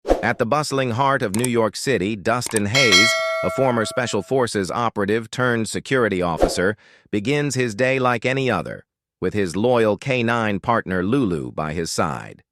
At the bustling heart of New York City, Dustin Hayes, a former Special Forces operative turned security officer, begins his day like any other, with his loyal canine partner Lulu by his side.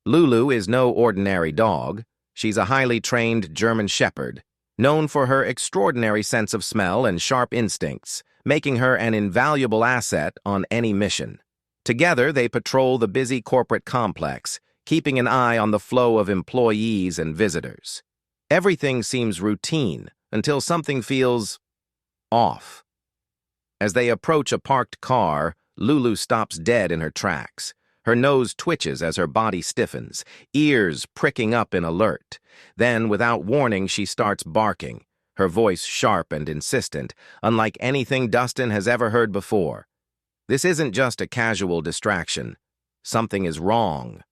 Lulu is no ordinary dog. She's a highly trained German Shepherd, known for her extraordinary sense of smell and sharp instincts, making her an invaluable asset on any mission. Together, they patrol the busy corporate complex, keeping an eye on the flow of employees and visitors. Everything seems routine until something feels off. As they approach a parked car, Lulu stops dead in her tracks. Her nose twitches as her body stiffens, ears pricking up in alert. Then, without warning, she starts barking, her voice sharp and insistent, unlike anything Dustin has ever heard before. This isn't just a casual distraction. Something is wrong.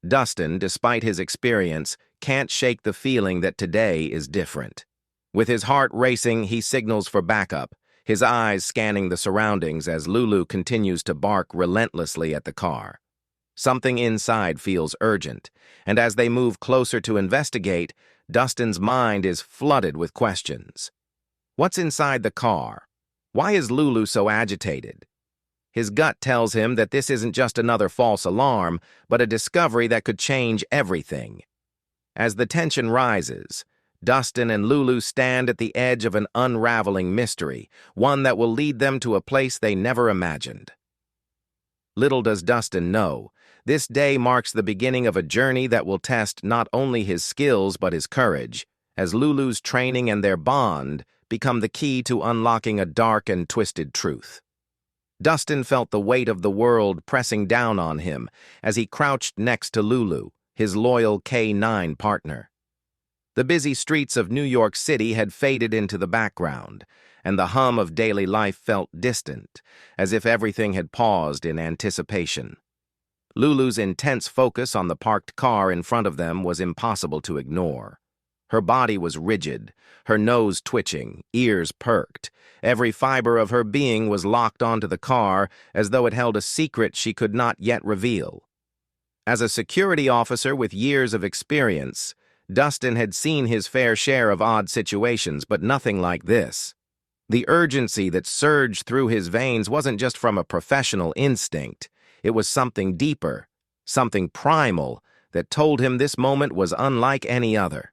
Dustin, despite his experience, can't shake the feeling that today is different. With his heart racing, he signals for backup, his eyes scanning the surroundings as Lulu continues to bark relentlessly at the car. Something inside feels urgent, and as they move closer to investigate, Dustin's mind is flooded with questions. What's inside the car? Why is Lulu so agitated? His gut tells him that this isn't just another false alarm, but a discovery that could change everything. As the tension rises, Dustin and Lulu stand at the edge of an unraveling mystery, one that will lead them to a place they never imagined. Little does Dustin know, this day marks the beginning of a journey that will test not only his skills but his courage, as Lulu's training and their bond become the key to unlocking a dark and twisted truth. Dustin felt the weight of the world pressing down on him as he crouched next to Lulu, his loyal K9 partner. The busy streets of New York City had faded into the background, and the hum of daily life felt distant, as if everything had paused in anticipation. Lulu's intense focus on the parked car in front of them was impossible to ignore. Her body was rigid, her nose twitching, ears perked. Every fiber of her being was locked onto the car as though it held a secret she could not yet reveal. As a security officer with years of experience, Dustin had seen his fair share of odd situations, but nothing like this. The urgency that surged through his veins wasn't just from a professional instinct. It was something deeper, something primal, that told him this moment was unlike any other.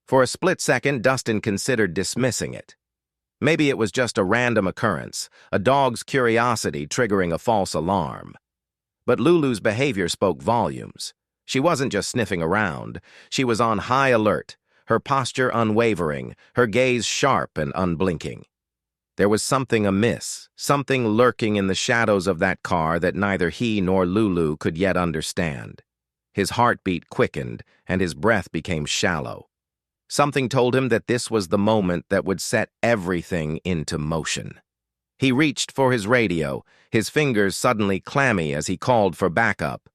For a split second, Dustin considered dismissing it. Maybe it was just a random occurrence, a dog's curiosity triggering a false alarm. But Lulu's behavior spoke volumes. She wasn't just sniffing around. She was on high alert, her posture unwavering, her gaze sharp and unblinking. There was something amiss, something lurking in the shadows of that car that neither he nor Lulu could yet understand. His heartbeat quickened, and his breath became shallow. Something told him that this was the moment that would set everything into motion. He reached for his radio, his fingers suddenly clammy as he called for backup.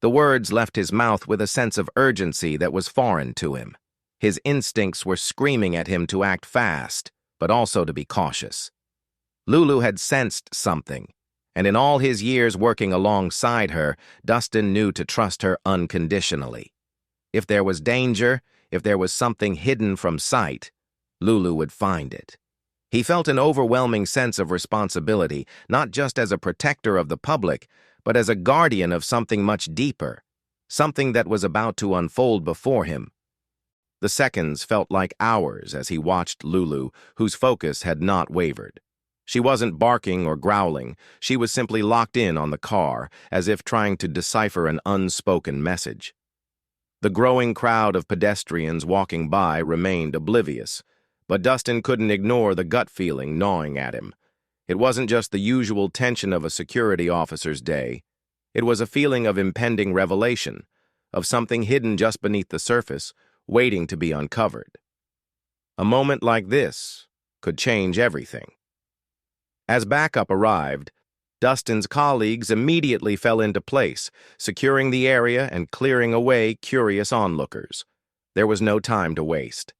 The words left his mouth with a sense of urgency that was foreign to him. His instincts were screaming at him to act fast, but also to be cautious. Lulu had sensed something, and in all his years working alongside her, Dustin knew to trust her unconditionally. If there was danger, if there was something hidden from sight, Lulu would find it. He felt an overwhelming sense of responsibility, not just as a protector of the public, but as a guardian of something much deeper, something that was about to unfold before him. The seconds felt like hours as he watched Lulu, whose focus had not wavered. She wasn't barking or growling. She was simply locked in on the car, as if trying to decipher an unspoken message. The growing crowd of pedestrians walking by remained oblivious, but Dustin couldn't ignore the gut feeling gnawing at him. It wasn't just the usual tension of a security officer's day. It was a feeling of impending revelation, of something hidden just beneath the surface, waiting to be uncovered. A moment like this could change everything. As backup arrived, Dustin's colleagues immediately fell into place, securing the area and clearing away curious onlookers. There was no time to waste.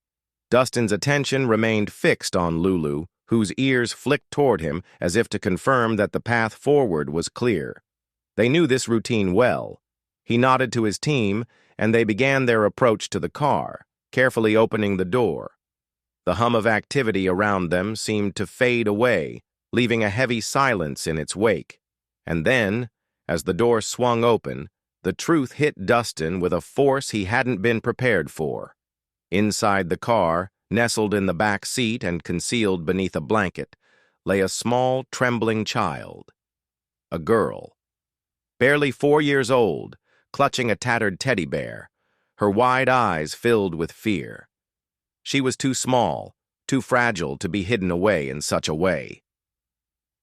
Dustin's attention remained fixed on Lulu, whose ears flicked toward him as if to confirm that the path forward was clear. They knew this routine well. He nodded to his team, and they began their approach to the car, carefully opening the door. The hum of activity around them seemed to fade away, leaving a heavy silence in its wake. And then, as the door swung open, the truth hit Dustin with a force he hadn't been prepared for. Inside the car, nestled in the back seat and concealed beneath a blanket, lay a small, trembling child. A girl. Barely 4 years old, clutching a tattered teddy bear, her wide eyes filled with fear. She was too small, too fragile to be hidden away in such a way.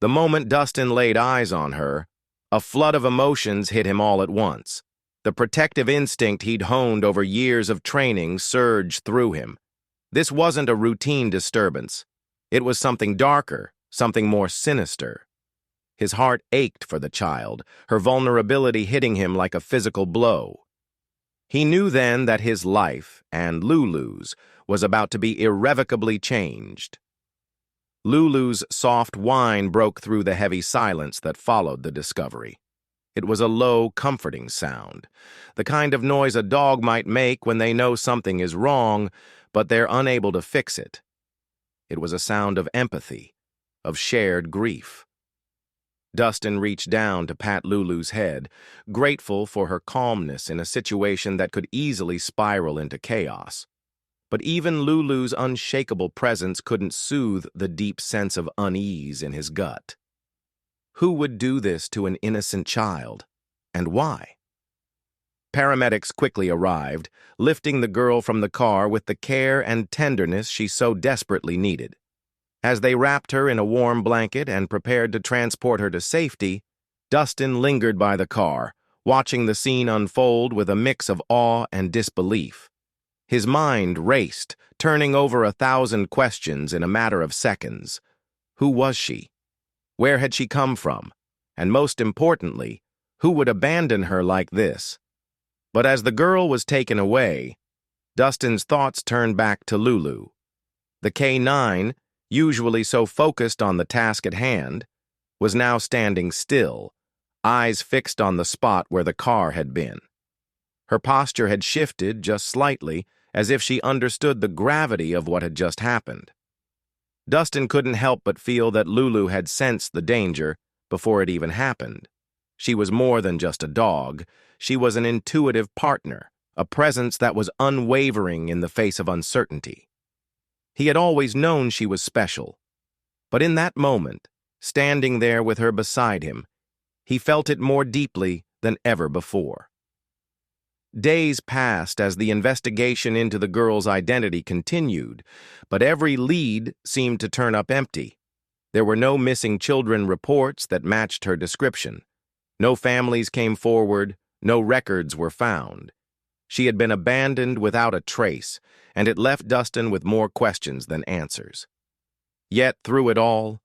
The moment Dustin laid eyes on her, a flood of emotions hit him all at once. The protective instinct he'd honed over years of training surged through him. This wasn't a routine disturbance. It was something darker, something more sinister. His heart ached for the child, her vulnerability hitting him like a physical blow. He knew then that his life, and Lulu's, was about to be irrevocably changed. Lulu's soft whine broke through the heavy silence that followed the discovery. It was a low, comforting sound, the kind of noise a dog might make when they know something is wrong, but they're unable to fix it. It was a sound of empathy, of shared grief. Dustin reached down to pat Lulu's head, grateful for her calmness in a situation that could easily spiral into chaos. But even Lulu's unshakable presence couldn't soothe the deep sense of unease in his gut. Who would do this to an innocent child, and why? Paramedics quickly arrived, lifting the girl from the car with the care and tenderness she so desperately needed. As they wrapped her in a warm blanket and prepared to transport her to safety, Dustin lingered by the car, watching the scene unfold with a mix of awe and disbelief. His mind raced, turning over 1,000 questions in a matter of seconds. Who was she? Where had she come from? And most importantly, who would abandon her like this? But as the girl was taken away, Dustin's thoughts turned back to Lulu. The K9, usually so focused on the task at hand, was now standing still, eyes fixed on the spot where the car had been. Her posture had shifted just slightly, as if she understood the gravity of what had just happened. Dustin couldn't help but feel that Lulu had sensed the danger before it even happened. She was more than just a dog. She was an intuitive partner, a presence that was unwavering in the face of uncertainty. He had always known she was special, but in that moment, standing there with her beside him, he felt it more deeply than ever before. Days passed as the investigation into the girl's identity continued, but every lead seemed to turn up empty. There were no missing children reports that matched her description. No families came forward, no records were found. She had been abandoned without a trace, and it left Dustin with more questions than answers. Yet, through it all,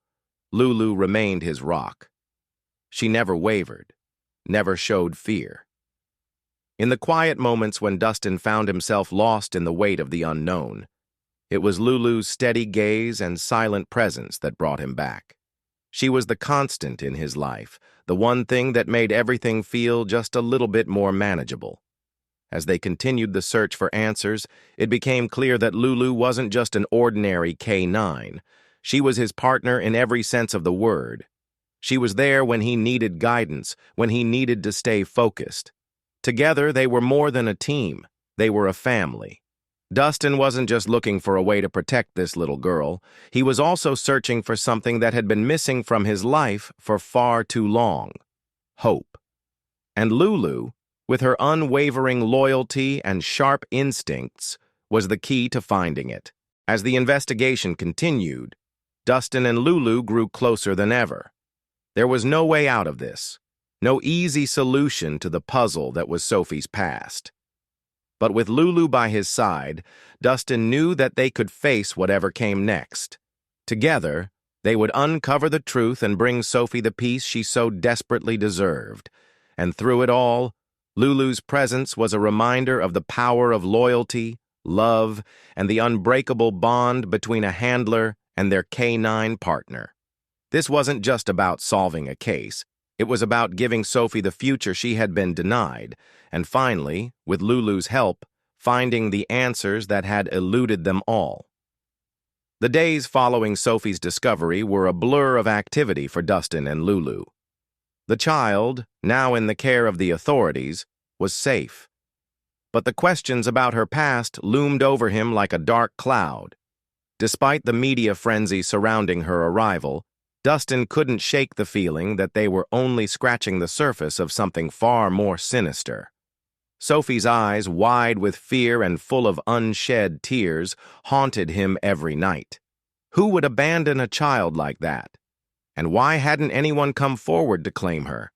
Lulu remained his rock. She never wavered, never showed fear. In the quiet moments when Dustin found himself lost in the weight of the unknown, it was Lulu's steady gaze and silent presence that brought him back. She was the constant in his life, the one thing that made everything feel just a little bit more manageable. As they continued the search for answers, it became clear that Lulu wasn't just an ordinary K9. She was his partner in every sense of the word. She was there when he needed guidance, when he needed to stay focused. Together, they were more than a team. They were a family. Dustin wasn't just looking for a way to protect this little girl. He was also searching for something that had been missing from his life for far too long: hope. And Lulu, with her unwavering loyalty and sharp instincts, was the key to finding it. As the investigation continued, Dustin and Lulu grew closer than ever. There was no way out of this. No easy solution to the puzzle that was Sophie's past. But with Lulu by his side, Dustin knew that they could face whatever came next. Together, they would uncover the truth and bring Sophie the peace she so desperately deserved. And through it all, Lulu's presence was a reminder of the power of loyalty, love, and the unbreakable bond between a handler and their K9 partner. This wasn't just about solving a case. It was about giving Sophie the future she had been denied, and finally, with Lulu's help, finding the answers that had eluded them all. The days following Sophie's discovery were a blur of activity for Dustin and Lulu. The child, now in the care of the authorities, was safe. But the questions about her past loomed over him like a dark cloud. Despite the media frenzy surrounding her arrival, Dustin couldn't shake the feeling that they were only scratching the surface of something far more sinister. Sophie's eyes, wide with fear and full of unshed tears, haunted him every night. Who would abandon a child like that? And why hadn't anyone come forward to claim her?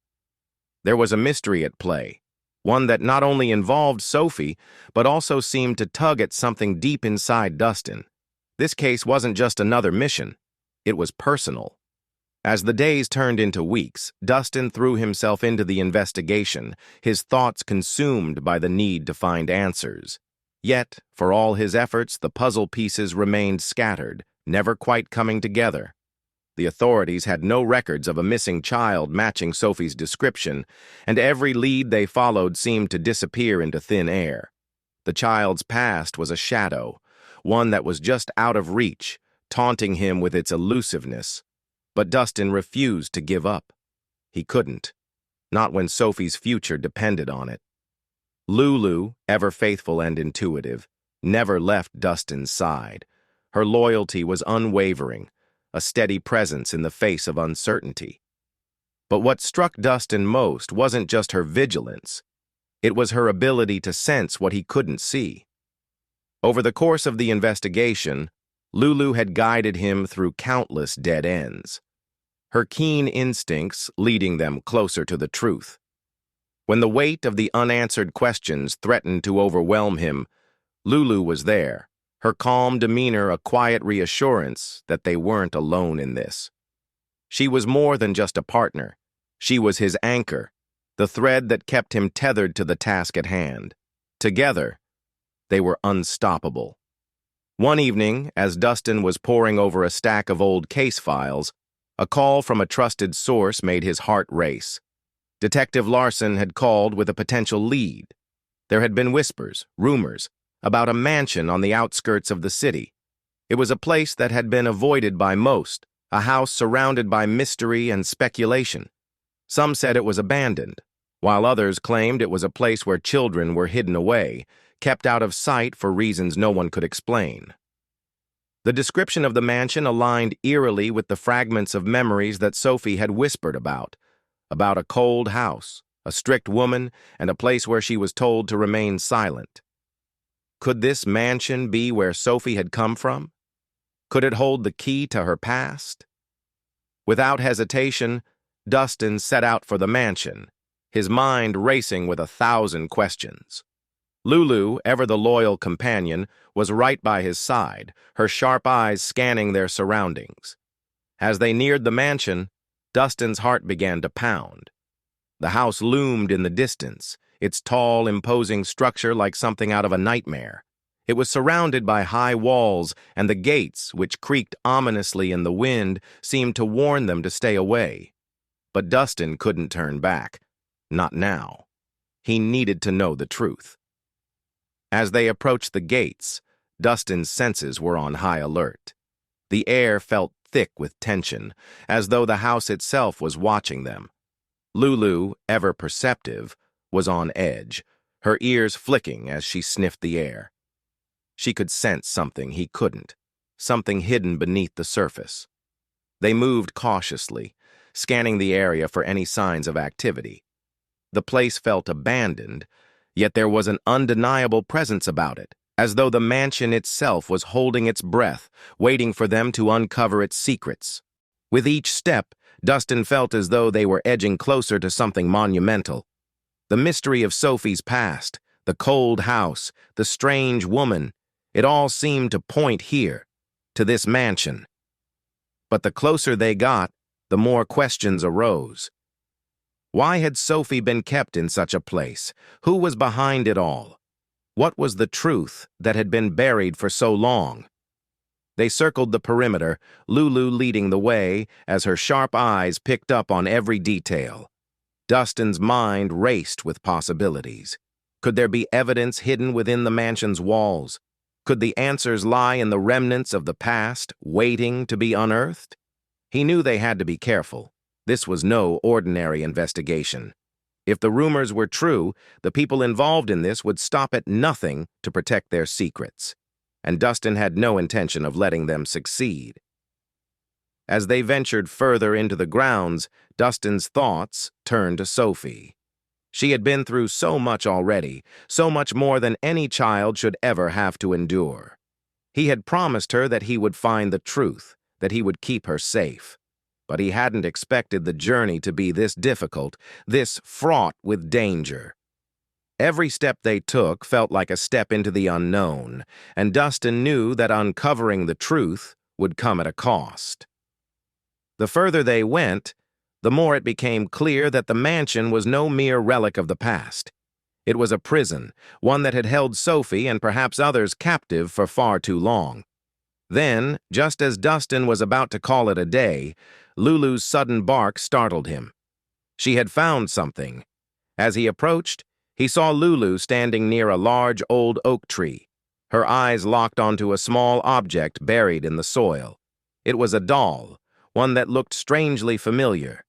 There was a mystery at play, one that not only involved Sophie, but also seemed to tug at something deep inside Dustin. This case wasn't just another mission, it was personal. As the days turned into weeks, Dustin threw himself into the investigation, his thoughts consumed by the need to find answers. Yet, for all his efforts, the puzzle pieces remained scattered, never quite coming together. The authorities had no records of a missing child matching Sophie's description, and every lead they followed seemed to disappear into thin air. The child's past was a shadow, one that was just out of reach, taunting him with its elusiveness. But Dustin refused to give up. He couldn't, not when Sophie's future depended on it. Lulu, ever faithful and intuitive, never left Dustin's side. Her loyalty was unwavering, a steady presence in the face of uncertainty. But what struck Dustin most wasn't just her vigilance. It was her ability to sense what he couldn't see. Over the course of the investigation, Lulu had guided him through countless dead ends, her keen instincts leading them closer to the truth. When the weight of the unanswered questions threatened to overwhelm him, Lulu was there, her calm demeanor a quiet reassurance that they weren't alone in this. She was more than just a partner. She was his anchor, the thread that kept him tethered to the task at hand. Together, they were unstoppable. One evening, as Dustin was poring over a stack of old case files, a call from a trusted source made his heart race. Detective Larson had called with a potential lead. There had been whispers, rumors, about a mansion on the outskirts of the city. It was a place that had been avoided by most, a house surrounded by mystery and speculation. Some said it was abandoned, while others claimed it was a place where children were hidden away, kept out of sight for reasons no one could explain. The description of the mansion aligned eerily with the fragments of memories that Sophie had whispered about a cold house, a strict woman, and a place where she was told to remain silent. Could this mansion be where Sophie had come from? Could it hold the key to her past? Without hesitation, Dustin set out for the mansion, his mind racing with 1,000 questions. Lulu, ever the loyal companion, was right by his side, her sharp eyes scanning their surroundings. As they neared the mansion, Dustin's heart began to pound. The house loomed in the distance, its tall, imposing structure like something out of a nightmare. It was surrounded by high walls, and the gates, which creaked ominously in the wind, seemed to warn them to stay away. But Dustin couldn't turn back. Not now. He needed to know the truth. As they approached the gates, Dustin's senses were on high alert. The air felt thick with tension, as though the house itself was watching them. Lulu, ever perceptive, was on edge, her ears flicking as she sniffed the air. She could sense something he couldn't, something hidden beneath the surface. They moved cautiously, scanning the area for any signs of activity. The place felt abandoned, yet there was an undeniable presence about it, as though the mansion itself was holding its breath, waiting for them to uncover its secrets. With each step, Dustin felt as though they were edging closer to something monumental. The mystery of Sophie's past, the cold house, the strange woman, it all seemed to point here, to this mansion. But the closer they got, the more questions arose. Why had Sophie been kept in such a place? Who was behind it all? What was the truth that had been buried for so long? They circled the perimeter, Lulu leading the way as her sharp eyes picked up on every detail. Dustin's mind raced with possibilities. Could there be evidence hidden within the mansion's walls? Could the answers lie in the remnants of the past, waiting to be unearthed? He knew they had to be careful. This was no ordinary investigation. If the rumors were true, the people involved in this would stop at nothing to protect their secrets. And Dustin had no intention of letting them succeed. As they ventured further into the grounds, Dustin's thoughts turned to Sophie. She had been through so much already, so much more than any child should ever have to endure. He had promised her that he would find the truth, that he would keep her safe. But he hadn't expected the journey to be this difficult, this fraught with danger. Every step they took felt like a step into the unknown, and Dustin knew that uncovering the truth would come at a cost. The further they went, the more it became clear that the mansion was no mere relic of the past. It was a prison, one that had held Sophie and perhaps others captive for far too long. Then, just as Dustin was about to call it a day, Lulu's sudden bark startled him. She had found something. As he approached, he saw Lulu standing near a large old oak tree. Her eyes locked onto a small object buried in the soil. It was a doll, one that looked strangely familiar.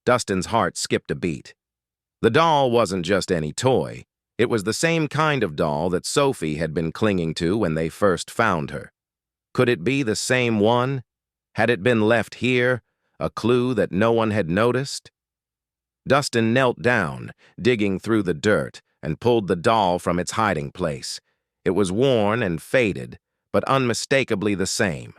Dustin's heart skipped a beat. The doll wasn't just any toy. It was the same kind of doll that Sophie had been clinging to when they first found her. Could it be the same one? Had it been left here, a clue that no one had noticed? Dustin knelt down, digging through the dirt, and pulled the doll from its hiding place. It was worn and faded, but unmistakably the same.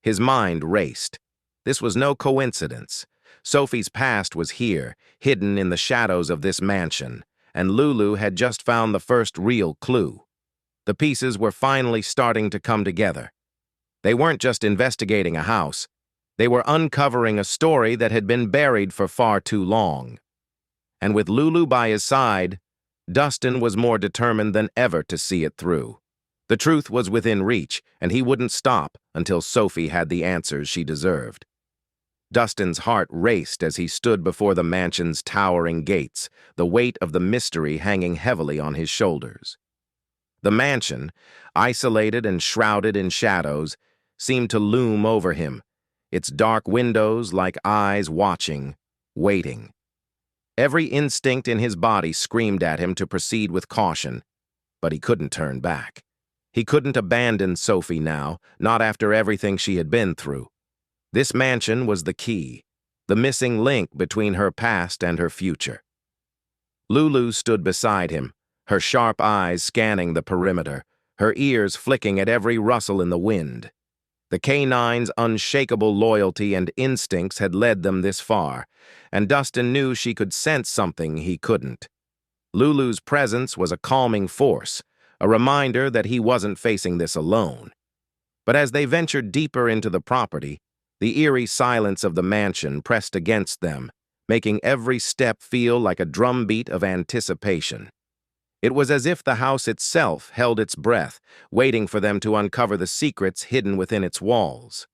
His mind raced. This was no coincidence. Sophie's past was here, hidden in the shadows of this mansion, and Lulu had just found the first real clue. The pieces were finally starting to come together. They weren't just investigating a house. They were uncovering a story that had been buried for far too long. And with Lulu by his side, Dustin was more determined than ever to see it through. The truth was within reach, and he wouldn't stop until Sophie had the answers she deserved. Dustin's heart raced as he stood before the mansion's towering gates, the weight of the mystery hanging heavily on his shoulders. The mansion, isolated and shrouded in shadows, seemed to loom over him, its dark windows like eyes watching, waiting. Every instinct in his body screamed at him to proceed with caution, but he couldn't turn back. He couldn't abandon Sophie now, not after everything she had been through. This mansion was the key, the missing link between her past and her future. Lulu stood beside him, her sharp eyes scanning the perimeter, her ears flicking at every rustle in the wind. The canine's unshakable loyalty and instincts had led them this far, and Dustin knew she could sense something he couldn't. Lulu's presence was a calming force, a reminder that he wasn't facing this alone. But as they ventured deeper into the property, the eerie silence of the mansion pressed against them, making every step feel like a drumbeat of anticipation. It was as if the house itself held its breath, waiting for them to uncover the secrets hidden within its walls.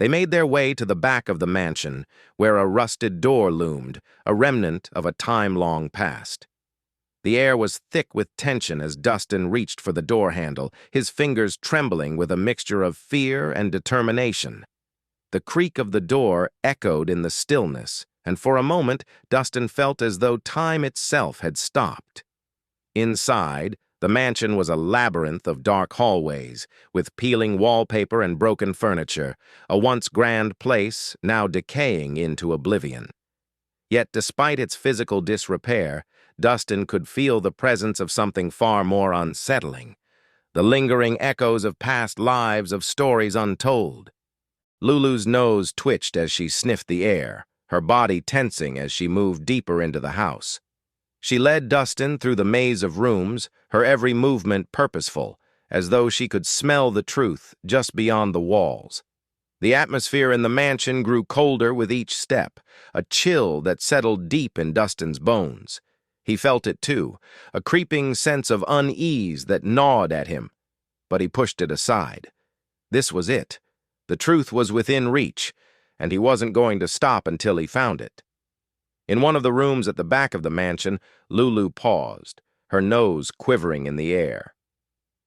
They made their way to the back of the mansion, where a rusted door loomed, a remnant of a time-long past. The air was thick with tension as Dustin reached for the door handle, his fingers trembling with a mixture of fear and determination. The creak of the door echoed in the stillness, and for a moment Dustin felt as though time itself had stopped. Inside, the mansion was a labyrinth of dark hallways, with peeling wallpaper and broken furniture, a once grand place now decaying into oblivion. Yet despite its physical disrepair, Dustin could feel the presence of something far more unsettling, the lingering echoes of past lives, of stories untold. Lulu's nose twitched as she sniffed the air, her body tensing as she moved deeper into the house. She led Dustin through the maze of rooms, her every movement purposeful, as though she could smell the truth just beyond the walls. The atmosphere in the mansion grew colder with each step, a chill that settled deep in Dustin's bones. He felt it too, a creeping sense of unease that gnawed at him, but he pushed it aside. This was it. The truth was within reach, and he wasn't going to stop until he found it. In one of the rooms at the back of the mansion, Lulu paused, her nose quivering in the air.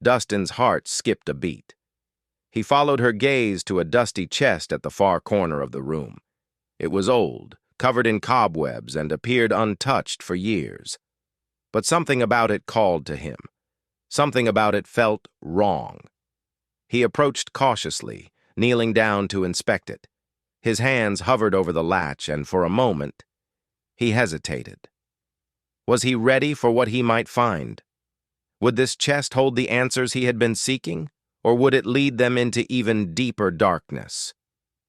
Dustin's heart skipped a beat. He followed her gaze to a dusty chest at the far corner of the room. It was old, covered in cobwebs, and appeared untouched for years. But something about it called to him. Something about it felt wrong. He approached cautiously, kneeling down to inspect it. His hands hovered over the latch, and for a moment, he hesitated. Was he ready for what he might find? Would this chest hold the answers he had been seeking, or would it lead them into even deeper darkness?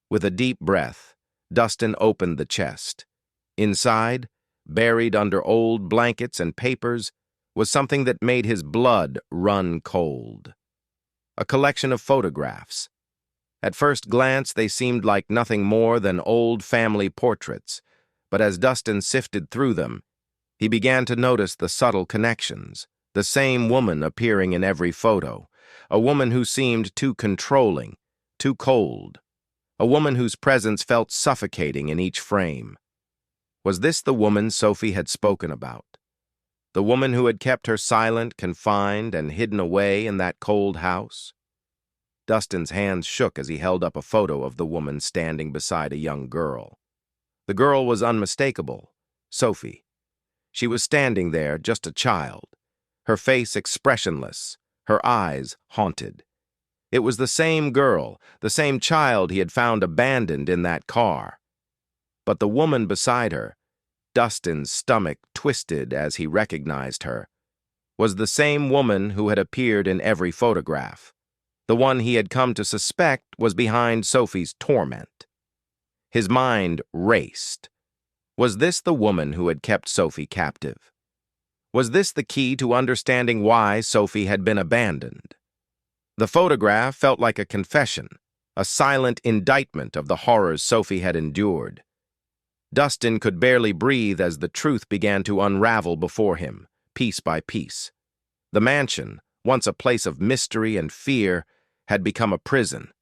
With a deep breath, Dustin opened the chest. Inside, buried under old blankets and papers, was something that made his blood run cold. A collection of photographs. At first glance, they seemed like nothing more than old family portraits, but as Dustin sifted through them, he began to notice the subtle connections. The same woman appearing in every photo, a woman who seemed too controlling, too cold, a woman whose presence felt suffocating in each frame. Was this the woman Sophie had spoken about? The woman who had kept her silent, confined, and hidden away in that cold house? Dustin's hands shook as he held up a photo of the woman standing beside a young girl. The girl was unmistakable, Sophie. She was standing there, just a child, her face expressionless, her eyes haunted. It was the same girl, the same child he had found abandoned in that car. But the woman beside her, Dustin's stomach twisted as he recognized her, was the same woman who had appeared in every photograph. The one he had come to suspect was behind Sophie's torment. His mind raced. Was this the woman who had kept Sophie captive? Was this the key to understanding why Sophie had been abandoned? The photograph felt like a confession, a silent indictment of the horrors Sophie had endured. Dustin could barely breathe as the truth began to unravel before him, piece by piece. The mansion, once a place of mystery and fear, had become a prison,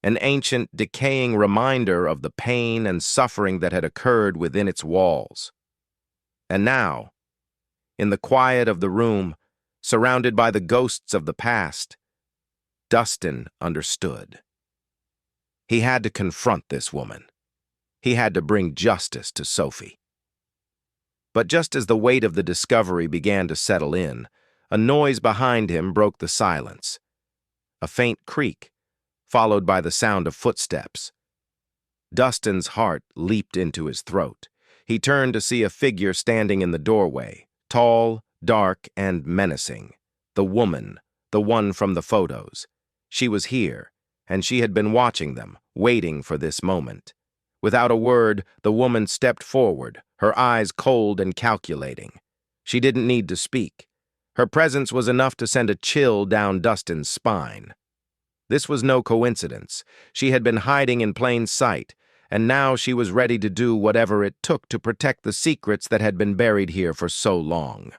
an ancient, decaying reminder of the pain and suffering that had occurred within its walls. And now, in the quiet of the room, surrounded by the ghosts of the past, Dustin understood. He had to confront this woman. He had to bring justice to Sophie. But just as the weight of the discovery began to settle in, a noise behind him broke the silence. A faint creak, followed by the sound of footsteps. Dustin's heart leaped into his throat. He turned to see a figure standing in the doorway, tall, dark, and menacing. The woman, the one from the photos. She was here, and she had been watching them, waiting for this moment. Without a word, the woman stepped forward, her eyes cold and calculating. She didn't need to speak. Her presence was enough to send a chill down Dustin's spine. This was no coincidence. She had been hiding in plain sight, and now she was ready to do whatever it took to protect the secrets that had been buried here for so long.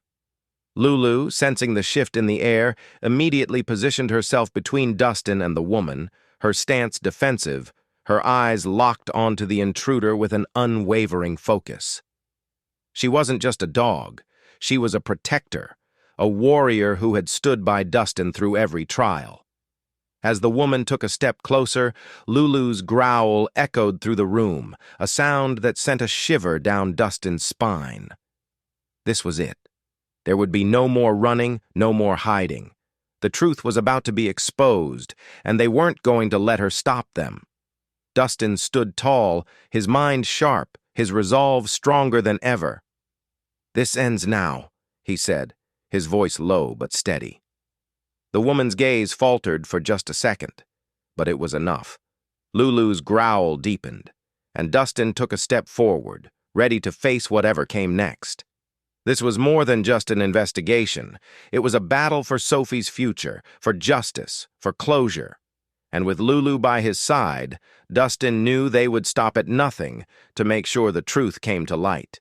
Lulu, sensing the shift in the air, immediately positioned herself between Dustin and the woman, her stance defensive, her eyes locked onto the intruder with an unwavering focus. She wasn't just a dog. She was a protector, a warrior who had stood by Dustin through every trial. As the woman took a step closer, Lulu's growl echoed through the room, a sound that sent a shiver down Dustin's spine. This was it. There would be no more running, no more hiding. The truth was about to be exposed, and they weren't going to let her stop them. Dustin stood tall, his mind sharp, his resolve stronger than ever. "This ends now," he said, his voice low but steady. The woman's gaze faltered for just a second, but it was enough. Lulu's growl deepened, and Dustin took a step forward, ready to face whatever came next. This was more than just an investigation. It was a battle for Sophie's future, for justice, for closure. And with Lulu by his side, Dustin knew they would stop at nothing to make sure the truth came to light.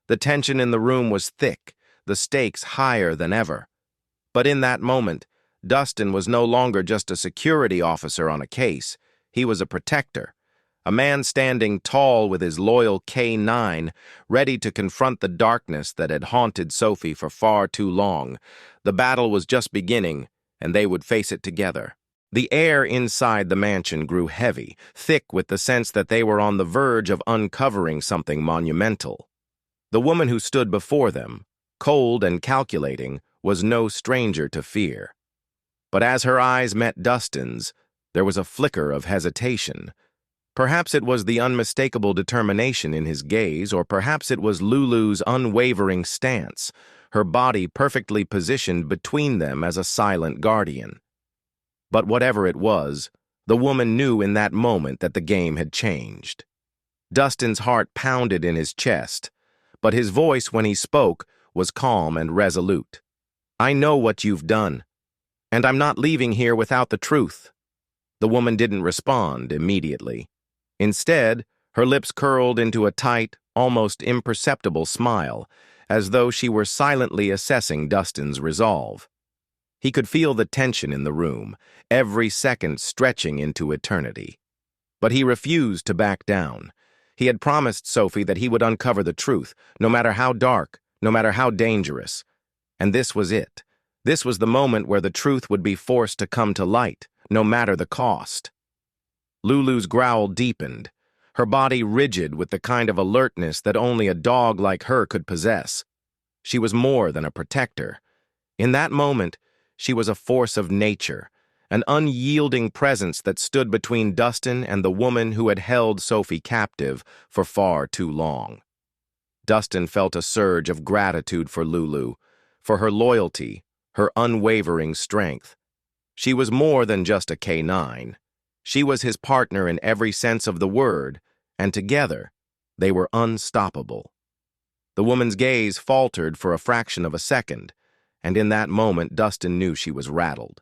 The tension in the room was thick, the stakes higher than ever. But in that moment, Dustin was no longer just a security officer on a case. He was a protector, A man standing tall with his loyal K9, ready to confront the darkness that had haunted Sophie for far too long. The battle was just beginning, and they would face it together. The air inside the mansion grew heavy, thick with the sense that they were on the verge of uncovering something monumental. The woman who stood before them, cold and calculating, was no stranger to fear. But as her eyes met Dustin's, there was a flicker of hesitation. Perhaps it was the unmistakable determination in his gaze, or perhaps it was Lulu's unwavering stance, her body perfectly positioned between them as a silent guardian. But whatever it was, the woman knew in that moment that the game had changed. Dustin's heart pounded in his chest, but his voice when he spoke was calm and resolute. "I know what you've done, and I'm not leaving here without the truth." The woman didn't respond immediately. Instead, her lips curled into a tight, almost imperceptible smile, as though she were silently assessing Dustin's resolve. He could feel the tension in the room, every second stretching into eternity. But he refused to back down. He had promised Sophie that he would uncover the truth, no matter how dark, no matter how dangerous. And this was it. This was the moment where the truth would be forced to come to light, no matter the cost. Lulu's growl deepened, her body rigid with the kind of alertness that only a dog like her could possess. She was more than a protector. In that moment, she was a force of nature, an unyielding presence that stood between Dustin and the woman who had held Sophie captive for far too long. Dustin felt a surge of gratitude for Lulu, for her loyalty, her unwavering strength. She was more than just a K9. She was his partner in every sense of the word, and together, they were unstoppable. The woman's gaze faltered for a fraction of a second, and in that moment Dustin knew she was rattled.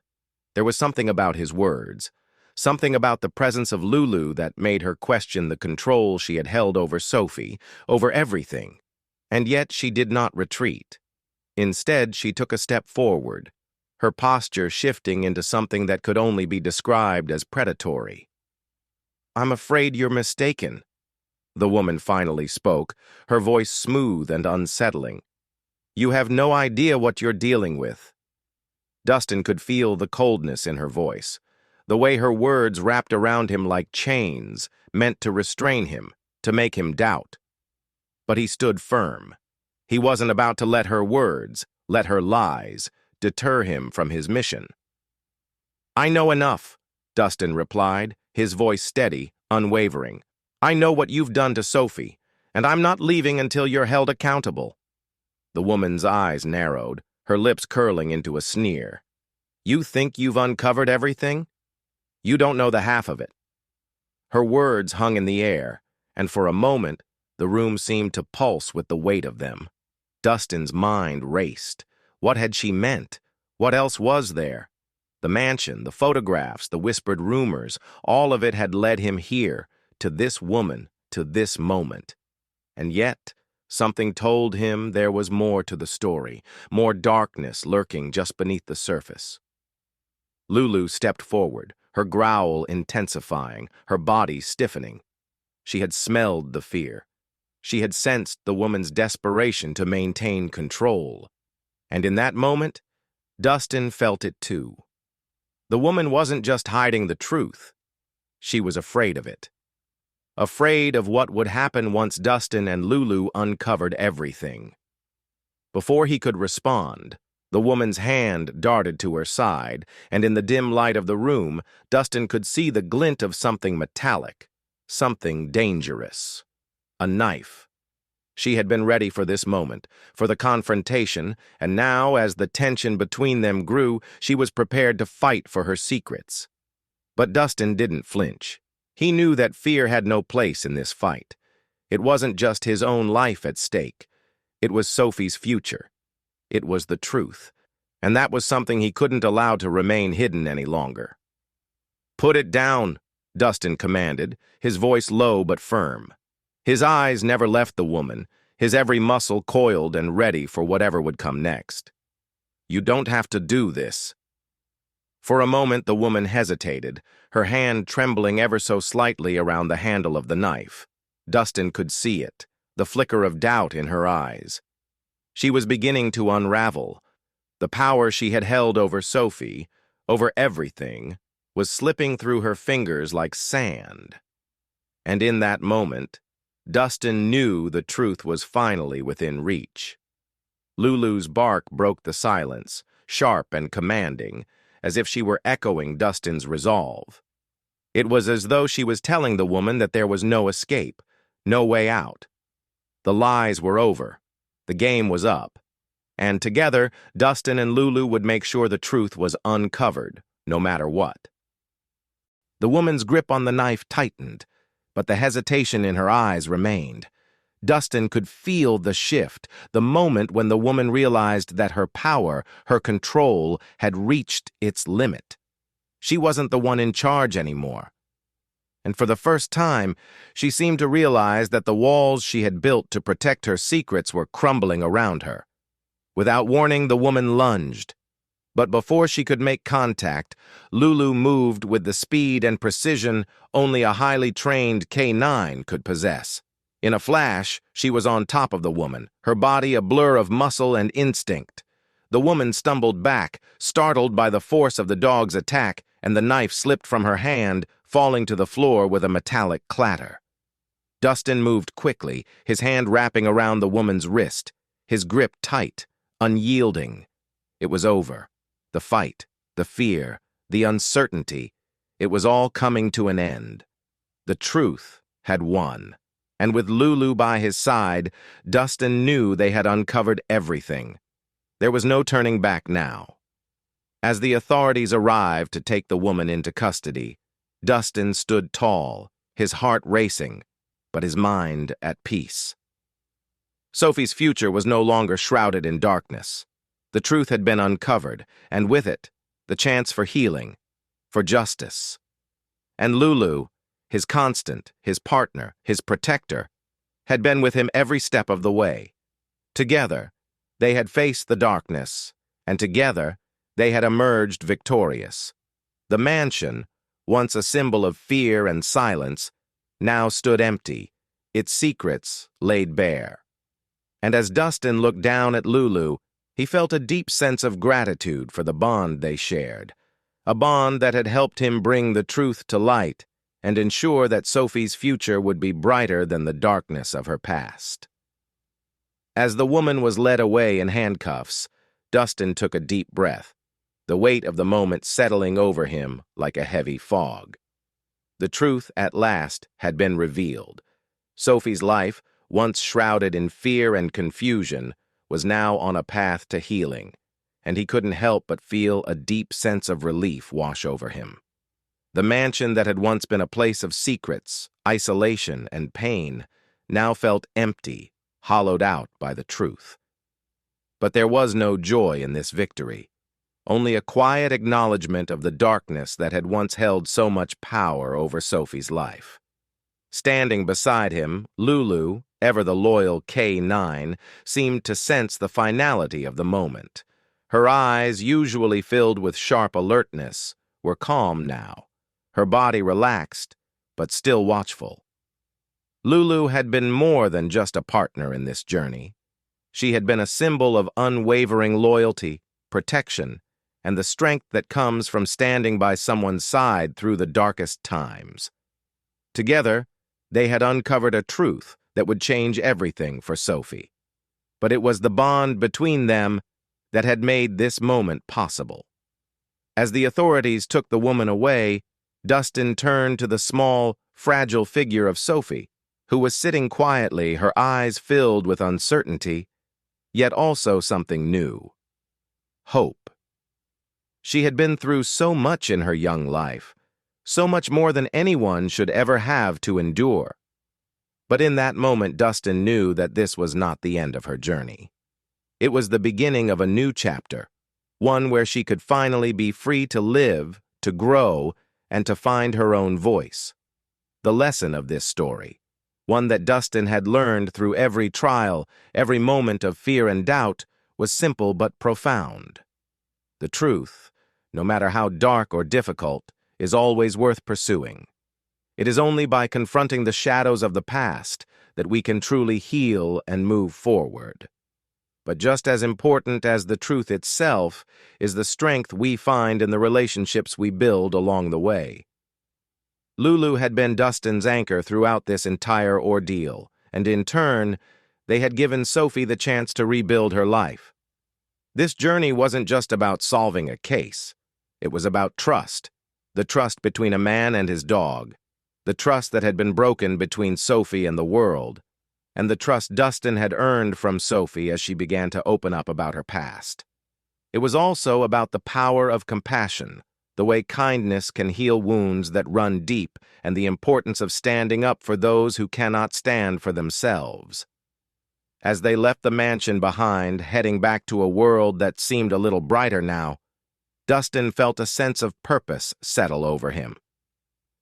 There was something about his words, something about the presence of Lulu that made her question the control she had held over Sophie, over everything. And yet she did not retreat. Instead, she took a step forward, her posture shifting into something that could only be described as predatory. "I'm afraid you're mistaken," the woman finally spoke, her voice smooth and unsettling. "You have no idea what you're dealing with." Dustin could feel the coldness in her voice, the way her words wrapped around him like chains, meant to restrain him, to make him doubt. But he stood firm. He wasn't about to let her words, let her lies, deter him from his mission. "I know enough," Dustin replied, his voice steady, unwavering. "I know what you've done to Sophie, and I'm not leaving until you're held accountable." The woman's eyes narrowed, her lips curling into a sneer. "You think you've uncovered everything? You don't know the half of it." Her words hung in the air, and for a moment, the room seemed to pulse with the weight of them. Dustin's mind raced. What had she meant? What else was there? The mansion, the photographs, the whispered rumors, all of it had led him here, to this woman, to this moment. And yet, something told him there was more to the story, more darkness lurking just beneath the surface. Lulu stepped forward, her growl intensifying, her body stiffening. She had smelled the fear. She had sensed the woman's desperation to maintain control. And in that moment, Dustin felt it too. The woman wasn't just hiding the truth. She was afraid of it. Afraid of what would happen once Dustin and Lulu uncovered everything. Before he could respond, the woman's hand darted to her side, and in the dim light of the room, Dustin could see the glint of something metallic, something dangerous. A knife. She had been ready for this moment, for the confrontation, and now, as the tension between them grew, she was prepared to fight for her secrets. But Dustin didn't flinch. He knew that fear had no place in this fight. It wasn't just his own life at stake. It was Sophie's future. It was the truth, and that was something he couldn't allow to remain hidden any longer. "Put it down," Dustin commanded, his voice low but firm. His eyes never left the woman, his every muscle coiled and ready for whatever would come next. "You don't have to do this." For a moment the woman hesitated, her hand trembling ever so slightly around the handle of the knife. Dustin could see it, the flicker of doubt in her eyes. She was beginning to unravel. The power she had held over Sophie, over everything, was slipping through her fingers like sand. And in that moment, Dustin knew the truth was finally within reach. Lulu's bark broke the silence, sharp and commanding, as if she were echoing Dustin's resolve. It was as though she was telling the woman that there was no escape, no way out. The lies were over. The game was up. And together, Dustin and Lulu would make sure the truth was uncovered, no matter what. The woman's grip on the knife tightened, but the hesitation in her eyes remained. Dustin could feel the shift, the moment when the woman realized that her power, her control, had reached its limit. She wasn't the one in charge anymore. And for the first time, she seemed to realize that the walls she had built to protect her secrets were crumbling around her. Without warning, the woman lunged. But before she could make contact, Lulu moved with the speed and precision only a highly trained K9 could possess. In a flash, she was on top of the woman, her body a blur of muscle and instinct. The woman stumbled back, startled by the force of the dog's attack, and the knife slipped from her hand, falling to the floor with a metallic clatter. Dustin moved quickly, his hand wrapping around the woman's wrist, his grip tight, unyielding. It was over. The fight, the fear, the uncertainty, it was all coming to an end. The truth had won. And with Lulu by his side, Dustin knew they had uncovered everything. There was no turning back now. As the authorities arrived to take the woman into custody, Dustin stood tall, his heart racing, but his mind at peace. Sophie's future was no longer shrouded in darkness. The truth had been uncovered, and with it, the chance for healing, for justice. And Lulu, his constant, his partner, his protector, had been with him every step of the way. Together, they had faced the darkness, and together, they had emerged victorious. The mansion, once a symbol of fear and silence, now stood empty, its secrets laid bare. And as Dustin looked down at Lulu, he felt a deep sense of gratitude for the bond they shared, a bond that had helped him bring the truth to light and ensure that Sophie's future would be brighter than the darkness of her past. As the woman was led away in handcuffs, Dustin took a deep breath, the weight of the moment settling over him like a heavy fog. The truth, at last, had been revealed. Sophie's life, once shrouded in fear and confusion, was now on a path to healing, and he couldn't help but feel a deep sense of relief wash over him. The mansion that had once been a place of secrets, isolation, and pain now felt empty, hollowed out by the truth. But there was no joy in this victory, only a quiet acknowledgement of the darkness that had once held so much power over Sophie's life. Standing beside him, Lulu, ever the loyal K9, seemed to sense the finality of the moment. Her eyes, usually filled with sharp alertness, were calm now, her body relaxed, but still watchful. Lulu had been more than just a partner in this journey. She had been a symbol of unwavering loyalty, protection, and the strength that comes from standing by someone's side through the darkest times. Together, they had uncovered a truth that would change everything for Sophie. But it was the bond between them that had made this moment possible. As the authorities took the woman away, Dustin turned to the small, fragile figure of Sophie, who was sitting quietly, her eyes filled with uncertainty, yet also something new. Hope. She had been through so much in her young life, so much more than anyone should ever have to endure. But in that moment, Dustin knew that this was not the end of her journey. It was the beginning of a new chapter, one where she could finally be free to live, to grow, and to find her own voice. The lesson of this story, one that Dustin had learned through every trial, every moment of fear and doubt, was simple but profound. The truth, no matter how dark or difficult, is always worth pursuing. It is only by confronting the shadows of the past that we can truly heal and move forward. But just as important as the truth itself is the strength we find in the relationships we build along the way. Lulu had been Dustin's anchor throughout this entire ordeal, and in turn, they had given Sophie the chance to rebuild her life. This journey wasn't just about solving a case. It was about trust, the trust between a man and his dog, the trust that had been broken between Sophie and the world, and the trust Dustin had earned from Sophie as she began to open up about her past. It was also about the power of compassion, the way kindness can heal wounds that run deep, and the importance of standing up for those who cannot stand for themselves. As they left the mansion behind, heading back to a world that seemed a little brighter now, Dustin felt a sense of purpose settle over him.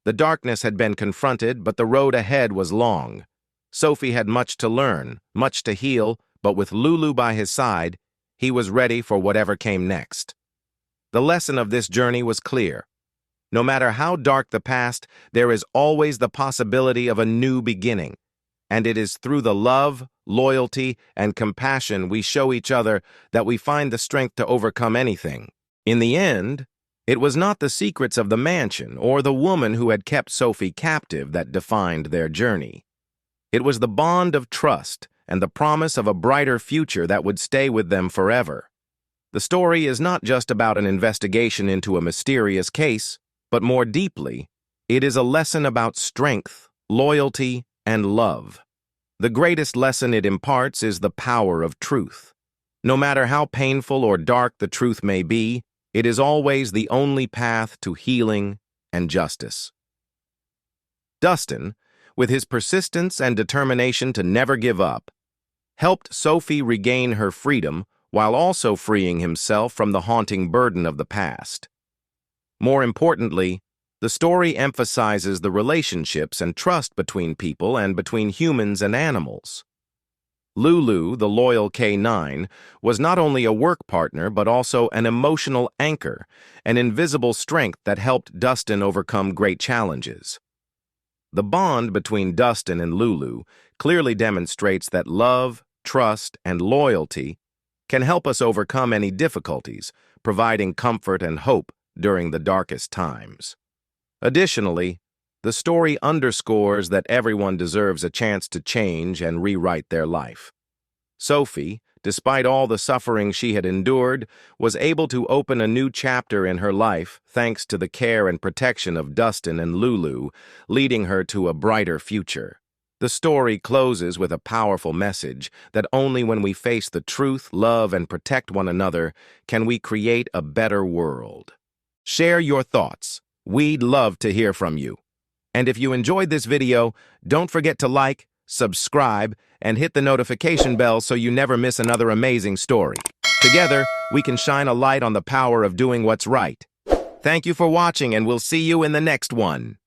The darkness had been confronted, but the road ahead was long. Sophie had much to learn, much to heal, but with Lulu by his side, he was ready for whatever came next. The lesson of this journey was clear. No matter how dark the past, there is always the possibility of a new beginning. And it is through the love, loyalty, and compassion we show each other that we find the strength to overcome anything. In the end, it was not the secrets of the mansion or the woman who had kept Sophie captive that defined their journey. It was the bond of trust and the promise of a brighter future that would stay with them forever. The story is not just about an investigation into a mysterious case, but more deeply, it is a lesson about strength, loyalty, and love. The greatest lesson it imparts is the power of truth. No matter how painful or dark the truth may be, it is always the only path to healing and justice. Dustin, with his persistence and determination to never give up, helped Sophie regain her freedom while also freeing himself from the haunting burden of the past. More importantly, the story emphasizes the relationships and trust between people and between humans and animals. Lulu, the loyal K9, was not only a work partner but also an emotional anchor, an invisible strength that helped Dustin overcome great challenges. The bond between Dustin and Lulu clearly demonstrates that love, trust, and loyalty can help us overcome any difficulties, providing comfort and hope during the darkest times. Additionally, the story underscores that everyone deserves a chance to change and rewrite their life. Sophie, despite all the suffering she had endured, was able to open a new chapter in her life thanks to the care and protection of Dustin and Lulu, leading her to a brighter future. The story closes with a powerful message that only when we face the truth, love, and protect one another can we create a better world. Share your thoughts. We'd love to hear from you. And if you enjoyed this video, don't forget to like, subscribe, and hit the notification bell so you never miss another amazing story. Together, we can shine a light on the power of doing what's right. Thank you for watching, and we'll see you in the next one.